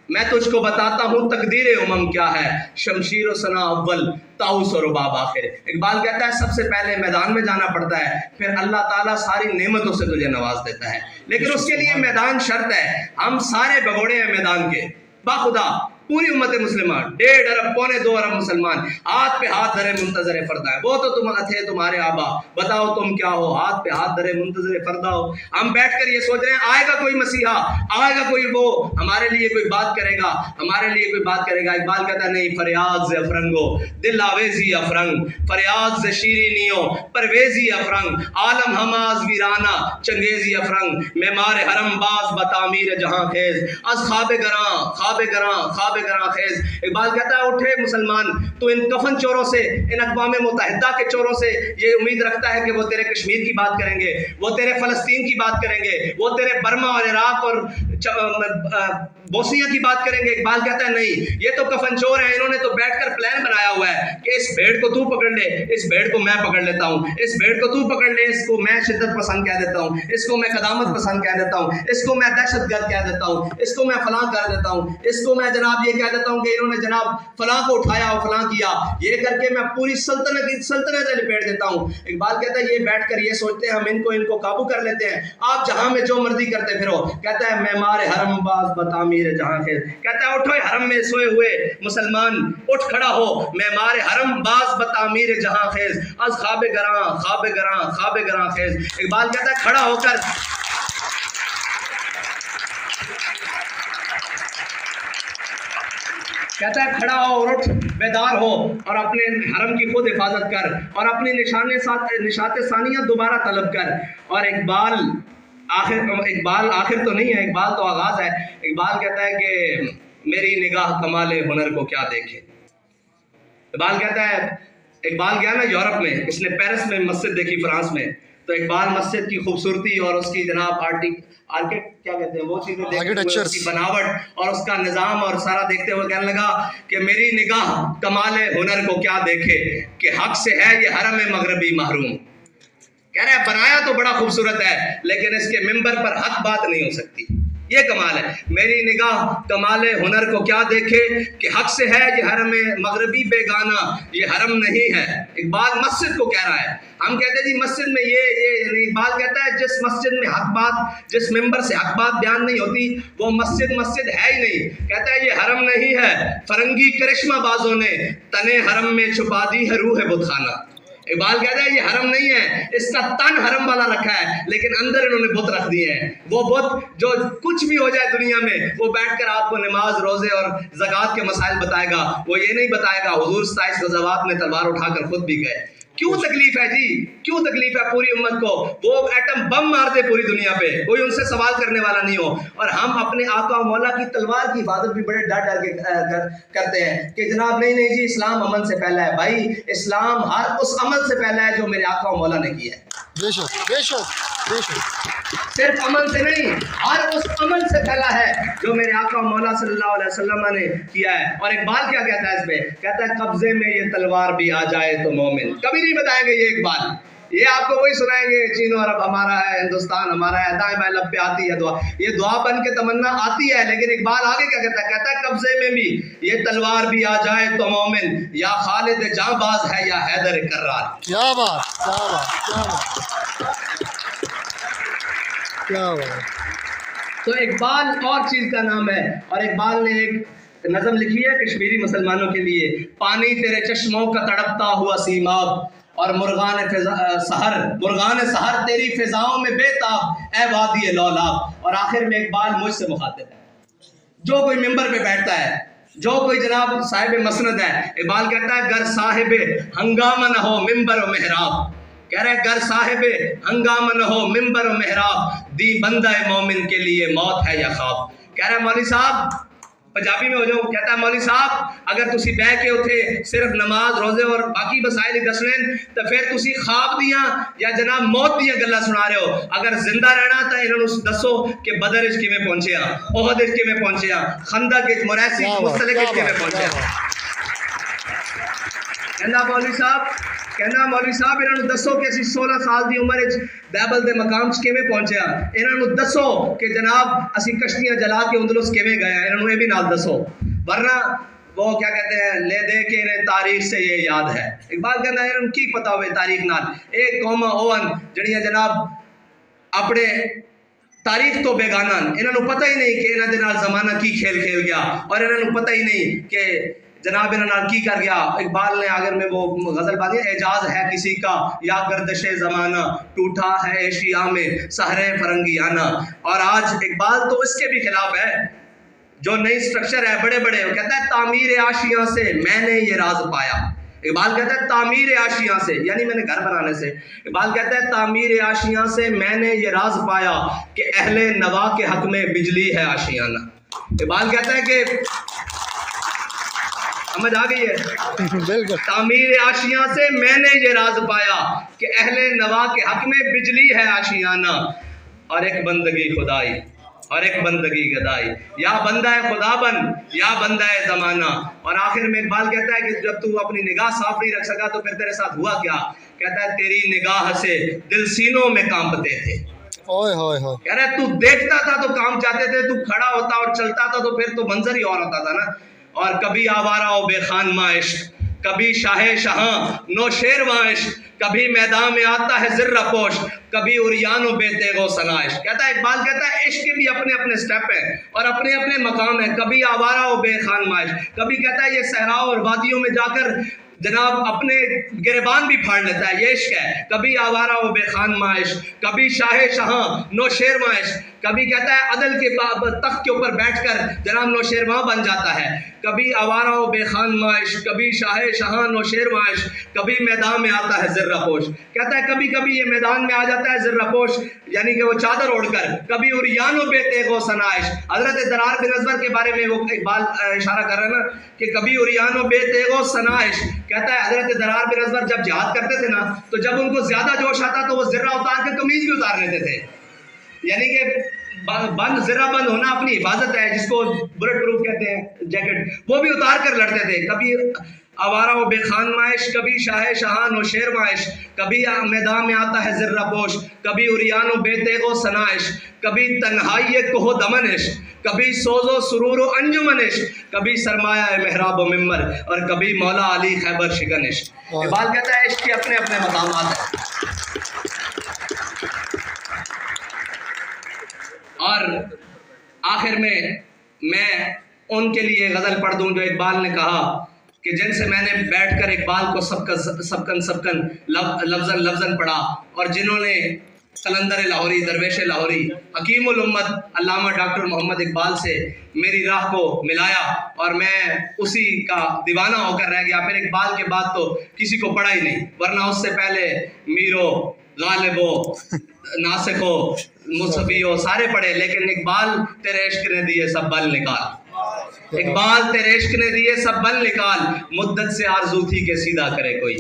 میں تجھ کو بتاتا ہوں تقدیر امم کیا ہے، شمشیر و ثنا اول طاؤس و رباب آخر. اقبال کہتا ہے سب سے پہلے میدان میں جانا پڑتا ہے، پھر اللہ تعالیٰ ساری نعمتوں سے تجھے نواز دیتا ہے، لیکن اس کے لیے میدان شرط ہے. ہم سارے بگوڑے ہیں میدان کے، باخدا پوری امت مسلمہ 1.5 ارب 1.25 ارب مسلمان ہاتھ پہ ہاتھ دھرے منتظر فردہ ہے. وہ تو تم تھے تمہارے آبا، بتاؤ تم کیا ہو، ہاتھ پہ ہاتھ دھرے منتظر فردہ ہو. ہم بیٹھ کر یہ سوچ رہے ہیں آئے گا کوئی مسیحا، آئے گا کوئی وہ ہمارے لیے کوئی بات کرے گا، ہمارے لیے کوئی بات کرے گا. اقبال کہتا ہے نہیں، فریاد سے افرنگو دل آویزی افرنگ، فریاد سے شیرینیو پرویزی افرنگ، عالم ہماز ویرانہ چنگیزی افرنگ، معمار حرم باز بتعمیر جہاں خیز، از خواب گراں خواب گراں خواب گراں خیز. اقبال کہتا ہے اٹھے مسلمان، تو ان کفن چوروں سے، ان اقوام متحدہ کے چوروں سے یہ امید رکھتا ہے کہ وہ تیرے کشمیر کی بات کریں گے، وہ تیرے فلسطین کی بات کریں گے، وہ تیرے برما اور عراق اور بوسنیا کی بات کریں گے. اقبال کہتا ہے نہیں، یہ تو کفن چور ہیں، انہوں نے تو بیٹھ کر پلان بنایا ہوا ہے کہ اس بھیڑ کو تو پکڑ لے، اس بھیڑ کو میں پکڑ لیتا ہوں، اس بھیڑ کو تو پکڑ لے، اس کو میں شدت پسند کہہ دیتا ہوں، اس کو میں قدامت پسند کہہ دیتا ہوں، اس کو میں دہشت گرد کہہ دیتا ہوں، اس کو میں فلاں کہہ دیتا ہوں، اس کو میں جناب یہ کہہ دیتا ہوں کہ انہوں نے جناب فلاں کو اٹھایا اور فلاں کیا، یہ کر کے میں پوری سلطنت لپیٹ دیتا ہوں. اقبال کہتا ہے یہ بیٹھ کر یہ سوچتے ہیں ہم ان کو قابو کر لیتے ہیں، آپ جہاں میں جو مرضی کرتے پھرو. کہتا ہے معمار حرم باز بتعمیر جہاں خیز. کہتا ہے اٹھو حرم میں سوئے ہوئے مسلمان، اٹھ کھڑا ہو، معمار حرم باز بتعمیر جہاں خیز، از خواب گراں خواب گراں خواب گراں خیز. اقبال کہتا ہے کھڑا ہو کر کہتا ہے کھڑا ہو اور اٹھ، بیدار ہو اور اپنے حرم کی خود حفاظت کر اور اپنی نشات ثانیہ دوبارہ طلب کر. اور اقبال اقبال آخر تو نہیں ہے، اقبال تو آغاز ہے. اقبال کہتا ہے کہ میری نگاہ کمال ہنر کو کیا دیکھے. اقبال کہتا ہے، اقبال گیا نا یورپ میں، اس نے پیرس میں مسجد دیکھی فرانس میں، تو اقبال مسجد کی خوبصورتی اور اس کی جناب کیا کہتے ہیں وہ چیزیں دیکھتے ہوئے، اس کی بناوٹ اور اس کا نظام اور سارا دیکھتے ہوئے کہنے لگا کہ میری نگاہ کمال ہنر کو کیا دیکھے کہ حق سے ہے یہ حرم مغربی محروم. کہہ رہے ہیں بنایا تو بڑا خوبصورت ہے لیکن اس کے ممبر پر حق بات نہیں ہو سکتی. یہ کمال ہے. میری نگاہ کمال ہنر کو کیا دیکھے کہ حق سے ہے یہ حرم مغربی بیگانہ، یہ حرم نہیں ہے. اقبال مسجد کو کہہ رہا ہے. ہم کہتے ہیں جی مسجد میں یہ اقبال کہتا ہے جس مسجد میں حق بات، جس ممبر سے حق بات بیان نہیں ہوتی وہ مسجد ہے ہی نہیں. کہتا ہے یہ حرم نہیں ہے، فرنگی کرشمہ بازوں نے تنے حرم میں چھپا دی ہے روح بت خانہ. اقبال کہتا ہے یہ حرم نہیں ہے، اس کا تن حرم والا رکھا ہے لیکن اندر انہوں نے بت رکھ دیے ہیں. وہ بت جو کچھ بھی ہو جائے دنیا میں وہ بیٹھ کر آپ کو نماز روزے اور زکوٰۃ کے مسائل بتائے گا، وہ یہ نہیں بتائے گا حضور 27 غزوات میں تلوار اٹھا کر خود بھی گئے. کیوں تکلیف ہے جی، کیوں تکلیف ہے پوری امت کو؟ وہ ایٹم بم مارتے پوری دنیا پہ، کوئی ان سے سوال کرنے والا نہیں ہو، اور ہم اپنے آقا و مولا کی تلوار کی حفاظت بھی بڑے ڈر کے کرتے ہیں کہ جناب نہیں جی اسلام امن سے پہلا ہے. بھائی اسلام ہر اس عمل سے پہلا ہے جو میرے آقا و مولا نے کیا ہے. بے شک بے شک بے شک. صرف عمل سے نہیں، ہر اس عمل سے پہلا ہے جو میرے آقا و مولا صلی اللہ علیہ وسلم نے کیا ہے. اور اقبال کیا کہتا ہے اس پہ؟ کہتا ہے قبضے میں یہ تلوار بھی آ جائے تو مومن. کبھی نہیں بتائیں گے یہ اقبال، یہ آپ کو وہی سنائیں گے چین و عرب ہمارا ہے، ہندوستان ہمارا ہے، دائیں بائیں لب پہ آتی ہے دعا، یہ دعا بن کے تمنا آتی ہے. لیکن اقبال آگے کیا کہتا ہے؟ کہتا ہے قبضے میں بھی یہ تلوار بھی آ جائے تو مومن، یا خالد جاں باز ہے یا حیدر کرار. کیا بات کیا بات کیا بات کیا بات. تو اقبال اور چیز کا نام ہے. اور اقبال نے ایک نظم لکھی ہے کشمیری مسلمانوں کے لیے، پانی تیرے چشموں کا تڑپتا ہوا سیماب، اور مرغان سحر تیری فضاؤں میں بے تاب اے وادی لولاب. اور آخر میں اقبال مجھ سے مخاطب ہے. جو کوئی ممبر پہ بیٹھتا ہے، جو کوئی جناب صاحب مسند ہے، اقبال کہتا ہے گر صاحب ہنگامہ نہ ہو ممبر و محراب. کہہ رہے گر صاحب ہنگامہ نہ ہو ممبر و محراب، دی بندہ مومن کے لیے موت ہے یا خواب. کہہ رہے مولوی صاحب، پنجابی میں ہو جاؤ، کہتا ہے مولوی صاحب اگر تسی بہ کے اتھے صرف نماز روزے اور باقی مسائل دسنے تو پھر تسی خواب دیاں یا جناب موت دیاں گلاں سنا رہے ہو. اگر زندہ رہنا تو انہوں نے دسو کہ بدر اچ کیویں پہنچے ہاں، احد اچ کیویں پہنچے ہاں، خندق اچ مریسی مستلق اچ کیویں پہنچے ہاں. کہنا مولوی صاحب انہوں نے دسو کہ اسی 16 سال دی عمر اچ بیبل دے مقام چ کیویں پہنچے ہاں. انہوں نے دسو کہ جناب اسی کشتیاں جلا کے اندلس کیویں گئے ہیں، انہوں نے بھی نال دسو. ورنہ وہ کیا کہتے ہیں لے دے کے انہیں تاریخ سے یہ یاد ہے. اقبال کہنا ہے انہوں کی پتا ہوئے تاریخ نال. ایک قوم اوون جڑیاں جناب اپنے تاریخ تو بیگانہ، انہوں نے پتہ ہی نہیں کہ انہوں دے نال زمانہ کی کھیل کھیل گیا، اور انہوں نے پتہ ہی نہیں کہ جناب انہوں کی کر گیا. اقبال نے آگر میں وہ غزل باندھی، اعجاز ہے کسی کا یا گردش زمانہ، ٹوٹا ہے ایشیا میں سحرے فرنگیانہ. اور آج اقبال تو اس کے بھی خلاف ہے. جو نئی سٹرکچر ہے بڑے بڑے، وہ کہتا ہے تعمیر آشیاں سے میں نے یہ راز پایا. اقبال کہتا ہے تعمیر آشیاں سے، یعنی میں نے گھر بنانے سے. اقبال کہتا ہے تعمیر آشیاں سے میں نے یہ راز پایا کہ اہل نوا کے حق میں بجلی ہے آشیانہ. اقبال کہتا ہے کہ سمجھ آ گئی ہے؟ بالکل. تعمیر آشیاں سے میں نے یہ راز پایا کہ اہل نوا کے حق میں بجلی ہے آشیانہ. اور ایک بندگی خدائی اور ایک بندگی گدائی، یا بندہ خدا بن یا بندہ زمانہ. اور آخر میں اقبال کہتا ہے کہ جب تو اپنی نگاہ صاف نہیں رکھ سکا تو پھر تیرے ساتھ ہوا کیا؟ کہتا ہے تیری نگاہ سے دل سینوں میں کانپتے تھے. کہہ رہا ہے تو دیکھتا تھا تو کام چاہتے تھے، تو کھڑا ہوتا اور چلتا تھا تو پھر تو منظر ہی اور ہوتا تھا نا. اور کبھی آوارہ و بے خانمہ عشق، کبھی شاہ شہاں نو شیرواں عشق، کبھی میدان میں آتا ہے ذرہ پوش، کبھی اریان و بے تیغ و ثنا عشق. کہتا ہے اقبال کہتا ہے عشق کے بھی اپنے اپنے سٹیپ ہیں اور اپنے اپنے مقام ہیں. کبھی آوارہ و بے خانمہ عشق، کبھی کہتا ہے یہ صحرا اور وادیوں میں جا کر جناب اپنے گریبان بھی پھاڑ لیتا ہے. یہ عشق ہے. کبھی آوارہ و بے خان معاش، کبھی شاہ شہاں نوشیر معاش، کبھی کہتا ہے عدل کے تخت کے اوپر بیٹھ کر جناب نوشیرواں بن جاتا ہے. کبھی آوارہ و بے خان معاش، کبھی شاہ شہاں نوشیر معاش، کبھی میدان میں آتا ہے زرہ پوش. کہتا ہے کبھی کبھی یہ میدان میں آ جاتا ہے زرہ پوش، یعنی کہ وہ چادر اوڑھ کر. کبھی اریان و بے تیغ و سنائش. حضرت درار بن ازور کے بارے میں وہ اقبال اشارہ کر رہا ہے نا کہ کبھی اریان و بے تیغ و سنائش. کہتا ہے حضرت درار بن ازور جب جہاد کرتے تھے نا تو جب ان کو زیادہ جوش آتا تو وہ زرہ اتار کے قمیض بھی اتار لیتے تھے. یعنی کہ زرہ بند ہونا اپنی حفاظت ہے، جس کو بلٹ پروف کہتے ہیں جیکٹ، وہ بھی اتار کر لڑتے تھے. کبھی آوارہ و بے خان معاش، کبھی شاہ شہاں نوشیر معاش، کبھی میدان میں آتا ہے زرہ پوش، کبھی اریان و بے تیغ و سنائش، کبھی تنہائی کوہ دمنش، کبھی سوز و سرور و انجمنش، کبھی سرمایہ محراب و ممبر، اور کبھی مولا علی خیبر شکنش. اقبال کہتا ہے عشق کے اپنے اپنے مقامات ہیں. اور آخر میں ان کے لیے غزل پڑھ دوں جو اقبال نے کہا کہ جن سے میں نے بیٹھ کر اقبال کو سبکن لفظاً لفظاً پڑھا، اور جنہوں نے قلندر لاہوری، درویش لاہوری، حکیم الامت علامہ ڈاکٹر محمد اقبال سے میری راہ کو ملایا، اور میں اسی کا دیوانہ ہو کر رہ گیا. پھر اقبال کے بعد تو کسی کو پڑھا ہی نہیں، ورنہ اس سے پہلے میرو، غالب و ناسخ و مصحفی و سارے پڑھے، لیکن اقبال تیرے عشق نے دیے سب بل نکال. اقبال تیرے عشق نے دیے سب بل نکال، مدت سے آرزو تھی کہ سیدھا کرے کوئی.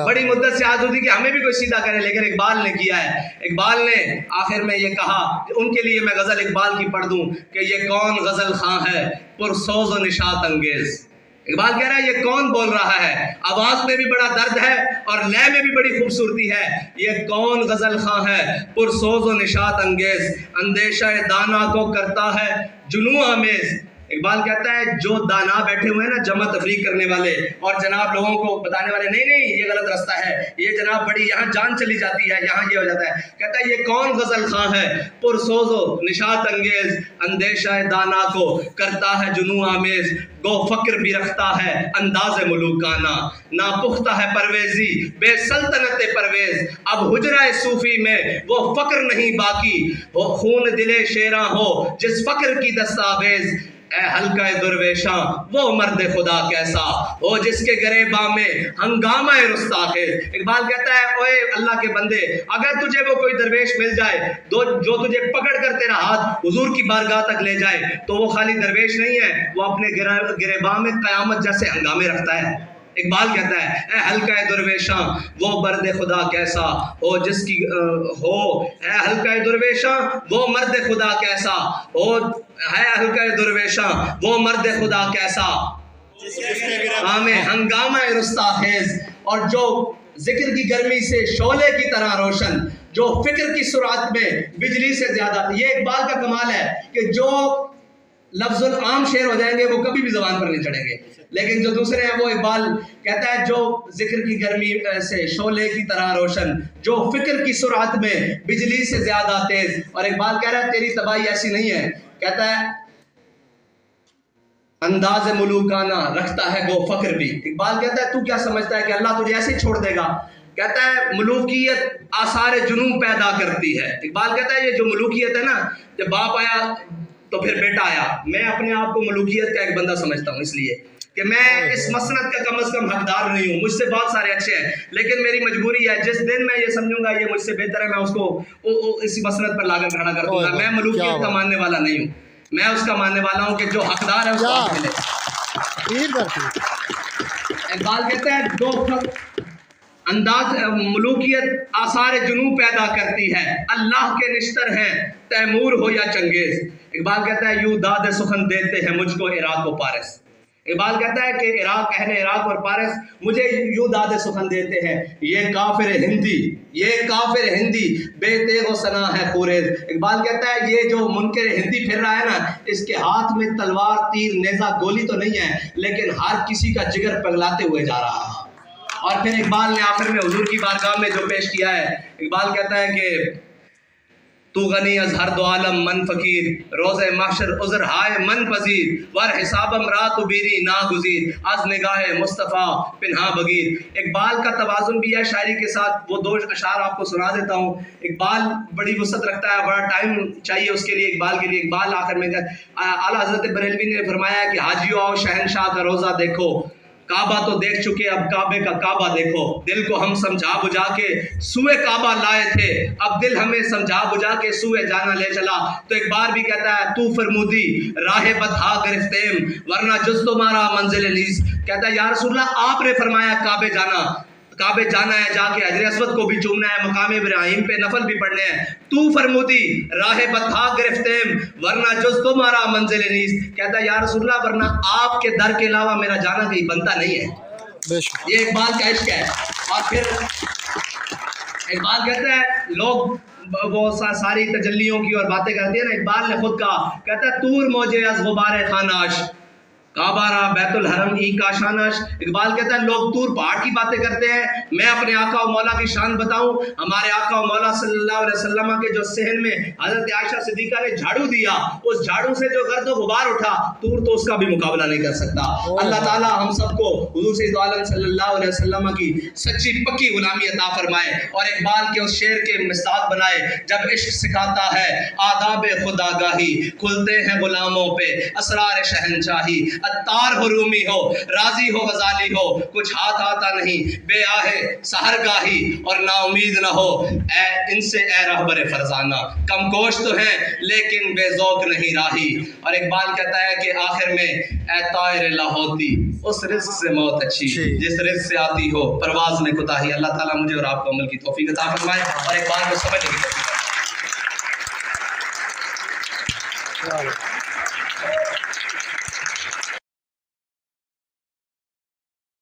بڑی مدت سے آرزو تھی کہ ہمیں بھی کوئی سیدھا کرے، لیکن اقبال نے کیا ہے. اقبال نے آخر میں یہ کہا، ان کے لیے میں غزل اقبال کی پڑھ دوں کہ یہ کون غزل خواں ہے پرسوز و نشاط انگیز. اقبال کہہ رہا ہے یہ کون بول رہا ہے، آواز میں بھی بڑا درد ہے اور لے میں بھی بڑی خوبصورتی ہے. یہ کون غزل خواں ہے پرسوز و نشاط انگیز، اندیشہ دانا کو کرتا ہے جنوں آمیز. اقبال کہتا ہے جو دانا بیٹھے ہوئے ہیں نا، جمع تفریق کرنے والے اور جناب لوگوں کو بتانے والے، نہیں یہ غلط رستہ ہے، یہ جناب بڑی یہاں جان چلی جاتی ہے، یہاں یہ ہو جاتا ہے. کہتا ہے یہ کون غزل خواں ہے پرسوز و نشاط انگیز، اندیشہ دانا کو کرتا ہے جنوں آمیز. گو فقر بھی رکھتا ہے انداز ملوکانہ، ناپختہ ہے پرویزی بے سلطنت پرویز. اب حجرہ صوفی میں وہ فقر نہیں باقی، وہ خون دل شیراں ہو جس فقر کی دستاویز. اے حلقہ درویشاں وہ مرد خدا کیسا ہو جس کے گریباں میں ہنگامہ رستاخیز. اقبال کہتا ہے اوے اللہ کے بندے، اگر تجھے وہ کوئی درویش مل جائے جو تجھے پکڑ کر تیرا ہاتھ حضور کی بارگاہ تک لے جائے، تو وہ خالی درویش نہیں ہے، وہ اپنے گریباں میں قیامت جیسے ہنگامے رکھتا ہے. اقبال کہتا ہے اے حلقہ درویشاں وہ مرد خدا کیسا ہو جس کی ہو، اے حلقہ درویشاں وہ مرد خدا کیسا ہو، ہے حلقہ درویشاں وہ مرد خدا کیسا ہنگامہ رستاخیز. اور جو ذکر کی گرمی سے شعلے کی طرح روشن، جو فکر کی سرعت میں بجلی سے زیادہ. یہ اقبال کا کمال ہے کہ جو لفظ عام شعر ہو جائیں گے وہ کبھی بھی زبان پر نہیں چڑھیں گے، لیکن جو دوسرے ہیں وہ اقبال کہتا ہے جو ذکر کی گرمی سے شعلے کی طرح روشن، جو فکر کی سرعت میں بجلی سے زیادہ تیز. اور اقبال کہہ رہا ہے تیری تباہی ایسی نہیں ہے، کہتا ہے انداز ملوکانہ رکھتا ہے گو فقر بھی. اقبال کہتا ہے تو کیا سمجھتا ہے کہ اللہ تجھے ایسے ہی چھوڑ دے گا؟ کہتا ہے ملوکیت آثار جنون پیدا کرتی ہے. اقبال کہتا ہے یہ جو ملوکیت ہے نا، جب باپ آیا تو پھر بیٹا آیا. میں اپنے آپ کو ملوکیت کا ایک بندہ سمجھتا ہوں، اس لیے کہ میں اس مسند کا کم از کم حقدار نہیں ہوں. مجھ سے بہت سارے اچھے ہیں، لیکن میری مجبوری ہے جس دن میں یہ سمجھوں گا یہ مجھ سے بہتر ہے، میں اس کو اسی مسند پر لا کر کھڑا کر دوں گا. میں ملوکیت کا ماننے والا نہیں ہوں، میں اس کا ماننے والا ہوں کہ جو حقدار ہے اس کو حق ملے. اقبال کہتا ہے دو انداز ملوکیت آثار جنوں پیدا کرتی ہے، اللہ کے نشتر ہیں تیمور ہو یا چنگیز. اقبال کہتا ہے یوں داد سخن دیتے ہیں مجھ کو عراق و پارس. اقبال کہتا ہے کہ اہل عراق اور پارس مجھے یوں داد سخن دیتے ہیں، یہ کافر ہندی بے تیغ و سنا ہے خوریز. اقبال کہتا ہے یہ جو منکر ہندی پھر رہا ہے نا، اس کے ہاتھ میں تلوار تیر نیزہ گولی تو نہیں ہے، لیکن ہر کسی کا جگر پگلاتے ہوئے جا رہا ہے. اور پھر اقبال نے آخر میں حضور کی بارگاہ میں جو پیش کیا ہے، اقبال کہتا ہے کہ تو غنی از ہر دو عالم من فقیر، روز محشر عذر ہائے من پذیر، ور حسابم رات و بیری ناگزیر، از نگاہ مصطفیٰ پنہا بگیر۔ اقبال کا توازن بھی ہے شاعری کے ساتھ، وہ 2 اشعار آپ کو سنا دیتا ہوں۔ اقبال بڑی وسعت رکھتا ہے، بڑا ٹائم چاہیے اس کے لیے اقبال کے لیے۔ اقبال آخر میں اعلیٰ حضرت بریلوی نے فرمایا کہ حاجیو آؤ شہنشاہ کا روزہ دیکھو، کعبہ تو دیکھ چکے اب کعبے کا کعبہ دیکھو، دل کو ہم سمجھا بجھا کے سوئے کعبہ لائے تھے، اب دل ہمیں سمجھا بجھا کے سوئے جانا لے چلا۔ تو ایک بار بھی کہتا ہے تو فرمودی راہ بدہا گرفتیم ورنہ جز تمہارا منزل نیز، کہتا ہے یا رسول اللہ آپ نے فرمایا کعبے جانا ہے، جا کے حجر اسود کو بھی چومنا ہے، مقام ابراہیم پہ نفل بھی پڑھنے ہیں، تو فرمودی راہ بدہا گرفتیم ورنہ جز تمہارا منزل نیز، کہتا ہے یا رسول اللہ ورنہ آپ کے در کے علاوہ میرا جانا کہیں بنتا نہیں ہے۔ یہ اقبال کا عشق ہے۔ اور پھر اقبال کہتا ہے لوگ وہ ساری تجلیوں کی اور باتیں کرتے ہیں نا، اقبال نے خود کہا، کہتا ہے تور موجے از غبار خاناش کعبہ را بیت الحرم ای کا شانش۔ اقبال کہتا ہے لوگ طور پہاڑ کی باتیں کرتے ہیں، میں اپنے آقا و مولا کی شان بتاؤں۔ ہمارے آقا و مولا صلی اللہ علیہ وسلم کے جو صحن میں حضرت عائشہ صدیقہ نے جھاڑو دیا، اس جھاڑو سے جو گرد و غبار اٹھا، طور تو اس کا بھی مقابلہ نہیں کر سکتا۔ اللہ تعالیٰ ہم سب کو حضور سید عالم صلی اللہ علیہ وسلم کی سچی پکی غلامی عطا فرمائے، اور اقبال کے اس شعر کے مصداق بنائے، جب عشق سکھاتا ہے آداب خدا گاہی، کھلتے ہیں غلاموں پہ اسرار شہنشاہی، اتار ہو رومی ہو راضی ہو غزالی ہو، کچھ ہاتھ آتا نہیں بے آہے سحر گاہی، اور نا امید نہ ہو ان سے اے رہبر فرزانہ، کم کوش تو ہیں لیکن بے ذوق نہیں راہی۔ اور اقبال کہتا ہے کہ آخر میں اے طائر لاہوتی اس رزق سے موت اچھی جس رزق سے آتی ہو پرواز میں کوتاہی۔ اللہ تعالیٰ مجھے اور آپ کو عمل کی توفیق عطا فرمائے اور اقبال کو سمجھنے کی توفیق عطا فرمائے۔